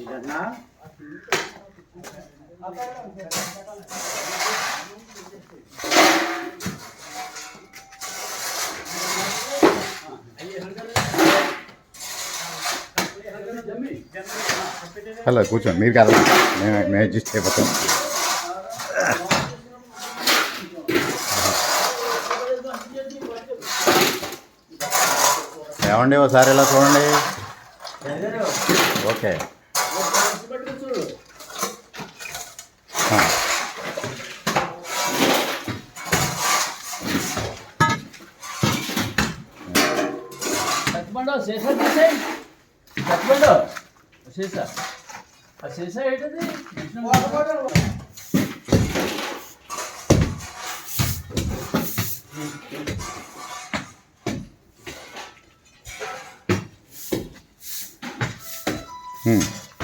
ఇదన్నా అలా కూర్చోండి, మీరు కదా మేము అడ్జస్ట్ అయిపోతాం. ఏమండి ఒకసారి ఇలా చూడండి. ఓకే,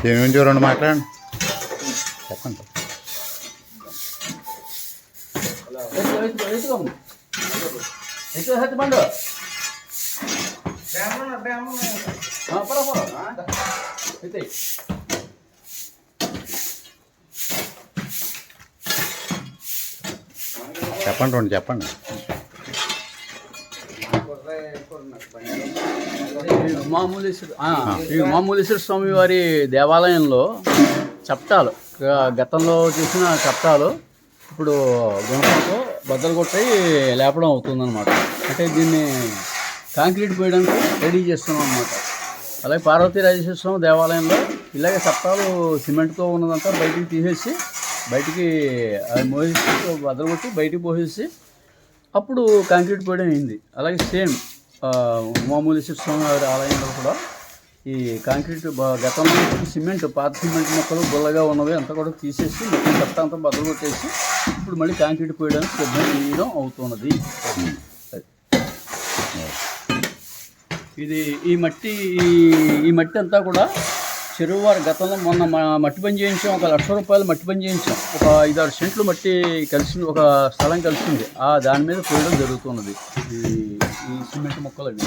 దీని నుంచి రెండు మాట్లాడండి, చెప్పండి. చెప్పండి రెండు చెప్పండి. మామూలేశ్వర స్వామి వారి దేవాలయంలో చప్టాలు, గతంలో చేసిన చప్టాలు ఇప్పుడు గుణపంతో బద్దలు కొట్టి లేపడం అవుతుందన్నమాట. అంటే దీన్ని కాంక్రీట్ పోయడానికి రెడీ చేస్తున్నాం అన్నమాట. అలాగే పార్వతీ రాజేశ్వర స్వామి దేవాలయంలో ఇలాగే చప్టాలు సిమెంట్తో ఉన్నదంతా బయటికి తీసేసి బయటికి మోసేసి బద్దలు కొట్టి బయటికి పోసేసి అప్పుడు కాంక్రీట్ పోయడం అయింది. అలాగే సేమ్ మామూలేశ్వర స్వామి వారి ఆలయంలో కూడా ఈ కాంక్రీట్ గతంలో సిమెంట్, పాత సిమెంట్ మొక్కలు బుల్లగా ఉన్నవి అంతా కూడా తీసేసి మొత్తం చెత్త అంతా బద్దలు కొట్టేసి ఇప్పుడు మళ్ళీ కాంక్రీట్ పోయడానికి సిద్ధం చేయడం అవుతున్నది. ఇది ఈ మట్టి అంతా కూడా చెరువు వారి గతంలో మొన్న మట్టి పని చేయించాం. 1,00,000 రూపాయలు మట్టి పని చేయించాం. ఒక 5-6 సెంట్లు మట్టి కలిసింది, ఒక స్థలం కలిసింది. దాని మీద పోయడం జరుగుతున్నది ఈ సిమెంట్ మొక్కలు అవి.